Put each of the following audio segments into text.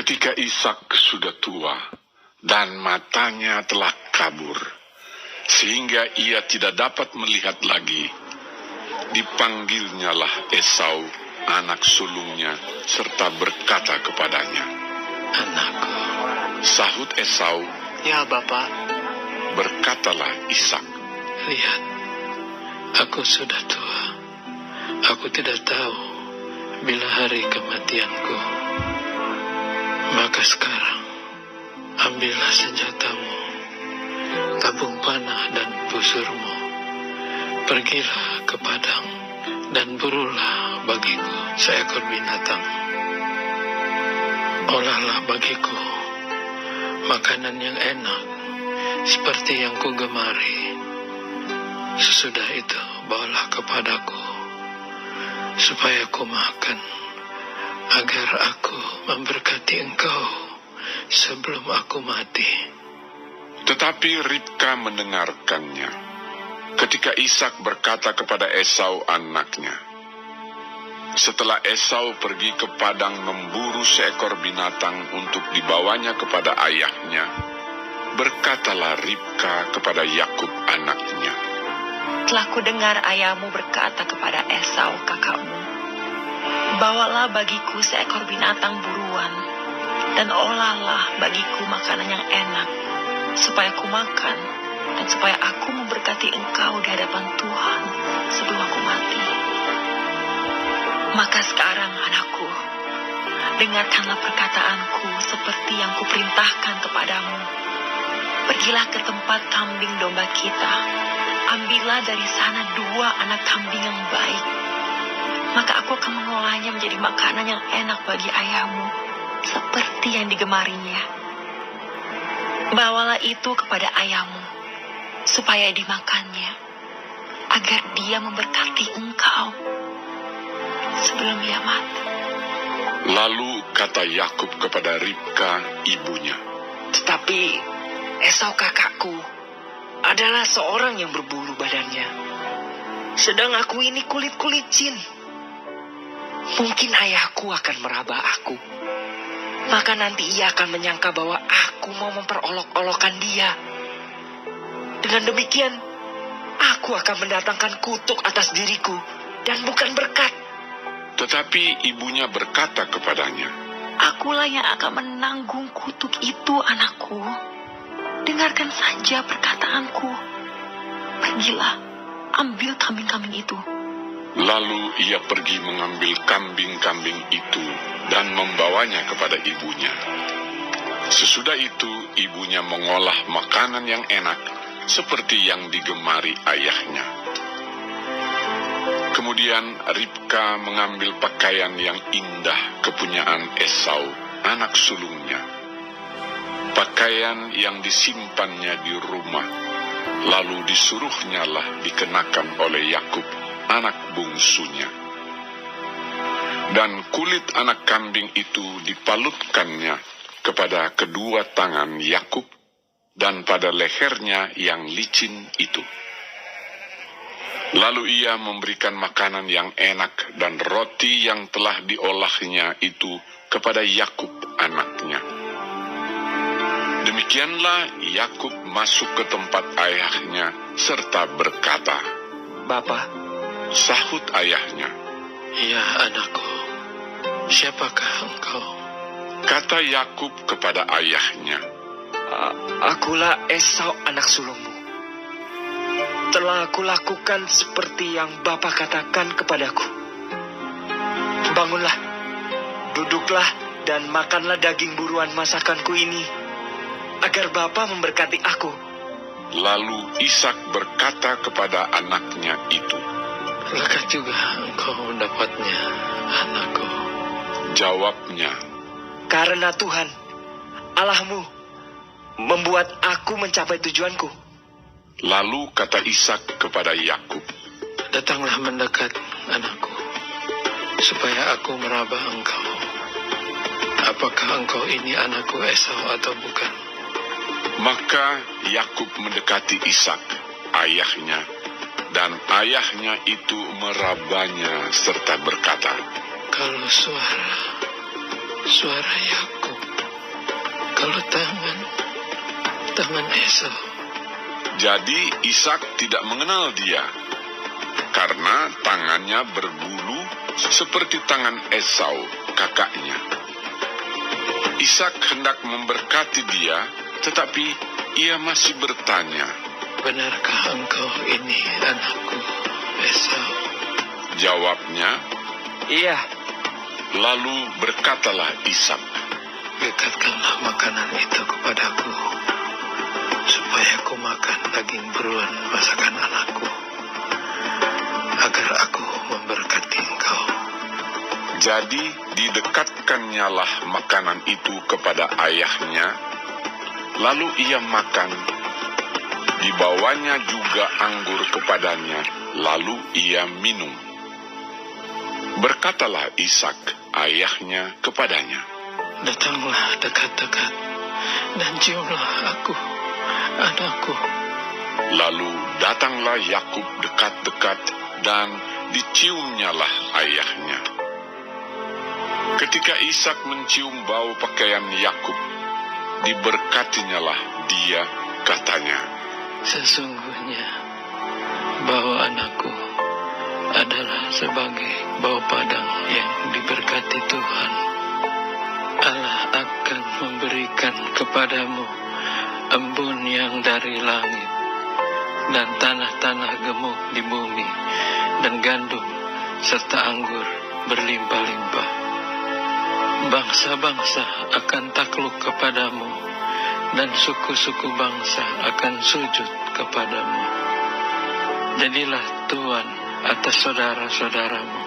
Ketika Ishak sudah tua dan matanya telah kabur, sehingga ia tidak dapat melihat lagi, dipanggilnyalah Esau, anak sulungnya, serta berkata kepadanya, "Anakku." Sahut Esau, "Ya, Bapa." Berkatalah Ishak, "Lihat, aku sudah tua. Aku tidak tahu bila hari kematianku. Maka sekarang, ambillah senjatamu, tabung panah dan busurmu. Pergilah ke padang dan burulah bagiku seekor binatang. Olahlah bagiku makanan yang enak, seperti yang ku gemari. Sesudah itu bawalah kepadaku, supaya ku makan, agar aku memberkati engkau sebelum aku mati." tetapi Ribka mendengarkannya. Ketika Ishak berkata kepada Esau anaknya, setelah Esau pergi ke padang memburu seekor binatang untuk dibawanya kepada ayahnya, berkatalah Ribka kepada Yakub anaknya, "Telah kudengar ayahmu berkata kepada Esau kakakmu, bawalah bagiku seekor binatang buruan, dan olahlah bagiku makanan yang enak, supaya ku makan, dan supaya aku memberkati engkau di hadapan Tuhan sebelum aku mati. Maka sekarang, anakku, dengarkanlah perkataanku seperti yang kuperintahkan kepadamu. Pergilah ke tempat kambing domba kita, ambillah dari sana 2 anak kambing yang baik. Maka aku akan mengolahnya menjadi makanan yang enak bagi ayahmu, seperti yang digemarinya. Bawalah itu kepada ayahmu, supaya dimakannya, agar dia memberkati engkau sebelum ia mati." Lalu kata Yakub kepada Ribka ibunya, "Tetapi Esau kakakku adalah seorang yang berbulu badannya, sedang aku ini kulit-kulicin. Mungkin ayahku akan meraba aku. Maka nanti ia akan menyangka bahwa aku mau memperolok-olokkan dia. Dengan demikian, aku akan mendatangkan kutuk atas diriku dan bukan berkat." Tetapi ibunya berkata kepadanya, Akulah yang akan menanggung kutuk itu, anakku. Dengarkan saja perkataanku. Pergilah, ambil kambing-kambing itu. Lalu ia pergi mengambil kambing-kambing itu dan membawanya kepada ibunya. Sesudah itu ibunya mengolah makanan yang enak seperti yang digemari ayahnya. Kemudian Ribka mengambil pakaian yang indah kepunyaan Esau, anak sulungnya, pakaian yang disimpannya di rumah, lalu disuruhnyalah dikenakan oleh Yakub, anak bungsunya. Dan kulit anak kambing itu dipalutkannya kepada kedua tangan Yakub dan pada lehernya yang licin itu. Lalu ia memberikan makanan yang enak dan roti yang telah diolahnya itu kepada Yakub anaknya. Demikianlah Yakub masuk ke tempat ayahnya serta berkata, "Bapa." Sahut ayahnya, "Ya, anakku, siapakah engkau?" Kata Yakub kepada ayahnya, "Akulah Esau anak sulungmu. Telah aku lakukan seperti yang Bapa katakan kepadaku. Bangunlah, duduklah dan makanlah daging buruan masakanku ini, agar Bapa memberkati aku." Lalu Ishak berkata kepada anaknya itu, "Lekat juga engkau mendapatnya, anakku." Jawabnya, "Karena Tuhan, Allahmu, membuat aku mencapai tujuanku." Lalu kata Ishak kepada Yakub, "Datanglah mendekat, anakku, supaya aku meraba engkau. Apakah engkau ini anakku Esau atau bukan?" Maka Yakub mendekati Ishak, ayahnya, dan ayahnya itu merabanya serta berkata, "Kalau suara Yakub Kalau tangan Esau. Jadi Ishak tidak mengenal dia, karena tangannya berbulu seperti tangan Esau, kakaknya. Ishak hendak memberkati dia, tetapi ia masih bertanya. Benarkah engkau ini anakku, Esau? Jawabnya, Iya, lalu berkatalah Ishak, Dekatkanlah makanan itu kepadaku, supaya aku makan daging buruan masakan anakku, agar aku memberkati engkau. jadi didekatkannyalah makanan itu kepada ayahnya, lalu ia makan. Dibawanya juga anggur kepadanya, lalu ia minum. Berkatalah Ishak ayahnya kepadanya, Datanglah dekat-dekat, dan ciumlah aku, anakku. lalu datanglah Yakub dekat-dekat dan diciumnyalah ayahnya. Ketika Ishak mencium bau pakaian Yakub, diberkatinyalah dia, katanya, Sesungguhnya, bau anakku adalah sebagai bau padang yang diberkati Tuhan. Allah akan memberikan kepadamu embun yang dari langit, dan tanah-tanah gemuk di bumi, dan gandum serta anggur berlimpah-limpah. Bangsa-bangsa akan takluk kepadamu, dan suku-suku bangsa akan sujud kepadamu. Jadilah tuan atas saudara-saudaramu,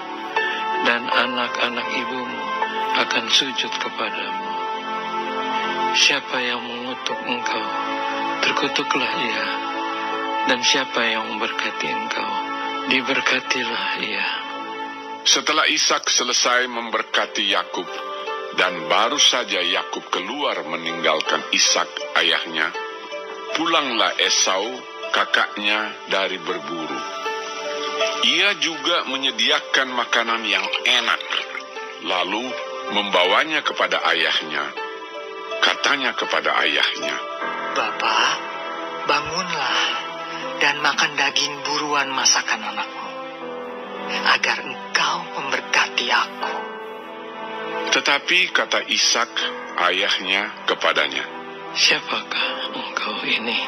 dan anak-anak ibumu akan sujud kepadamu. Siapa yang mengutuk engkau, terkutuklah ia, dan siapa yang memberkati engkau, diberkatilah ia. Setelah Ishak selesai memberkati Yakub, dan baru saja Yakub keluar meninggalkan Ishak ayahnya, pulanglah Esau kakaknya dari berburu. Ia juga menyediakan makanan yang enak, lalu membawanya kepada ayahnya. Katanya kepada ayahnya, Bapak, bangunlah dan makan daging buruan masakan anakmu, agar engkau memberkati aku. tetapi kata Ishak ayahnya kepadanya, Siapakah engkau ini?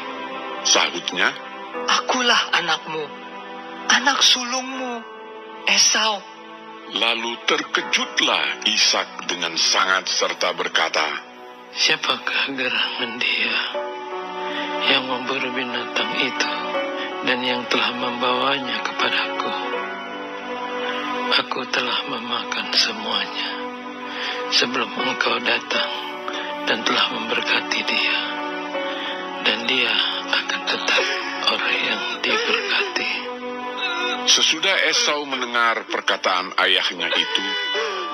sahutnya, Akulah anakmu, anak sulungmu, Esau. lalu terkejutlah Ishak dengan sangat serta berkata, Siapakah gerangan dia yang memburu binatang itu dan yang telah membawanya kepadaku? Aku telah memakan semuanya sebelum engkau datang dan telah memberkati dia, dan dia akan tetap orang yang diberkati. Sesudah Esau mendengar perkataan ayahnya itu,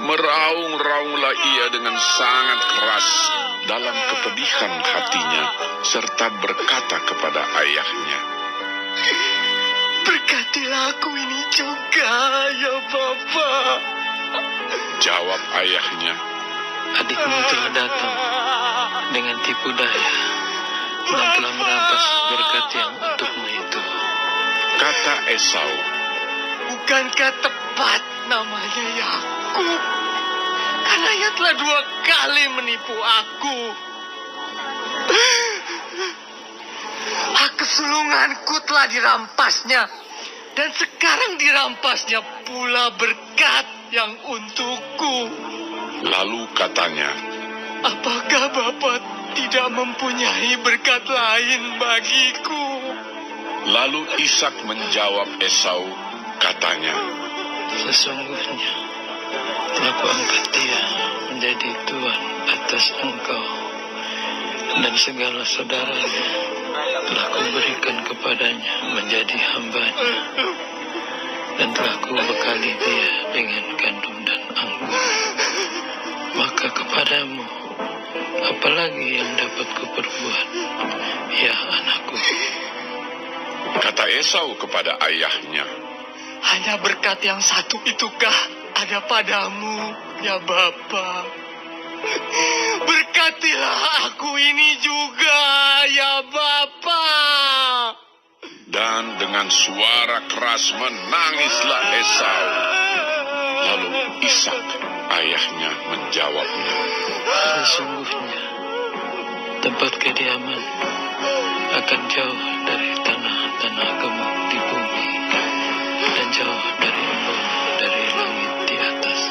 meraung-raunglah ia dengan sangat keras dalam kepedihan hatinya, serta berkata kepada ayahnya, Berkatilah aku ini juga, ya Bapa. Jawab ayahnya, Adikmu telah datang dengan tipu daya dan telah merampas berkat yang untukmu itu. kata Esau, Bukankah tepat namanya Yakub? Karena ia telah 2 kali menipu aku. Hak kesulunganku telah dirampasnya, dan sekarang dirampasnya pula berkat yang untukku. lalu katanya, Apakah Bapak tidak mempunyai berkat lain bagiku? lalu Ishak menjawab Esau, katanya, Sesungguhnya telah kuangkat dia menjadi tuan atas engkau, dan segala saudaranya telah kuberikan kepadanya menjadi hambanya, dan telah kubekali dia dengan gandum dan anggur. Maka kepadamu, apalagi yang dapat kuperbuat, ya anakku? kata Esau kepada ayahnya, Hanya berkat yang satu itukah ada padamu, ya Bapa? Berkatilah aku ini juga, ya Bapa. Dan dengan suara keras menangislah Esau. Lalu Ishak ayahnya menjawabnya, Sesungguhnya tempat kediaman akan jauh dari tanah-tanah gemuk di bumi dan jauh dari embun dari langit di atas.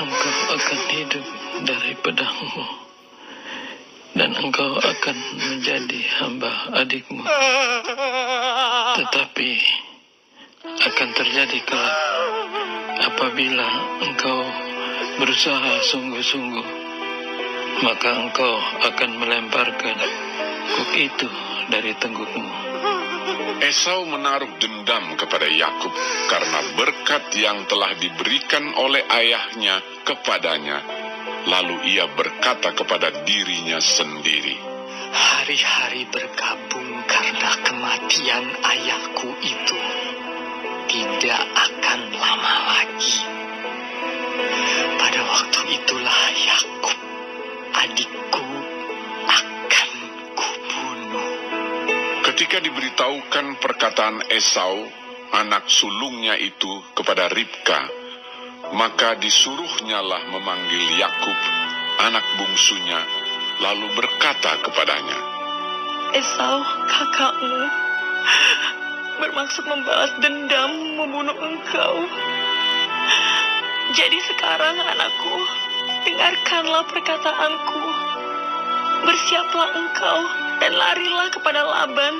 Engkau akan hidup dari pedangmu dan engkau akan menjadi hamba adikmu. Tetapi akan terjadi kelak apabila engkau berusaha sungguh-sungguh, maka engkau akan melemparkan kuk itu dari tenggukmu. Esau menaruh dendam kepada Yakub karena berkat yang telah diberikan oleh ayahnya kepadanya. Lalu ia berkata kepada dirinya sendiri, Hari-hari berkabung karena kematian ayahku itu tidak akan lama lagi. Pada waktu itulah Yakub, adikku, akan kubunuh. ketika diberitahukan perkataan Esau, anak sulungnya itu kepada Ribka, maka disuruhnyalah memanggil Yakub, anak bungsunya, lalu berkata kepadanya, Esau, kakakmu, bermaksud membalas dendam membunuh engkau. Jadi sekarang anakku, dengarkanlah perkataanku. Bersiaplah engkau dan larilah kepada Laban,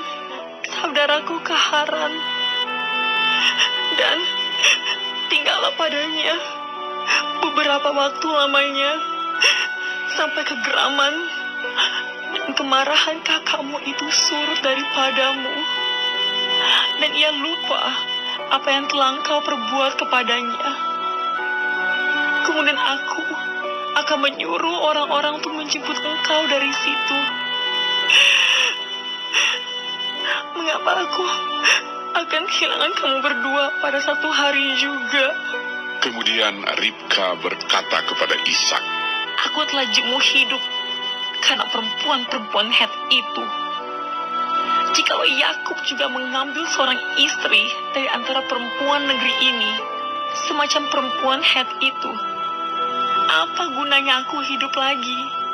saudaraku ke Haran. Dan tinggallah padanya beberapa waktu lamanya, sampai kegeraman dan kemarahan kakakmu itu surut daripadamu, dan ia lupa apa yang telah engkau perbuat kepadanya. Kemudian aku akan menyuruh orang-orang untuk menjemput engkau dari situ. Mengapa aku akan kehilangan kamu berdua pada satu hari juga? Kemudian Ribka berkata kepada Ishak, Aku telah jemu hidup karena perempuan-perempuan Het itu. Jikalau Yakub juga mengambil seorang istri dari antara perempuan negeri ini, semacam perempuan Het itu, apa gunanya aku hidup lagi?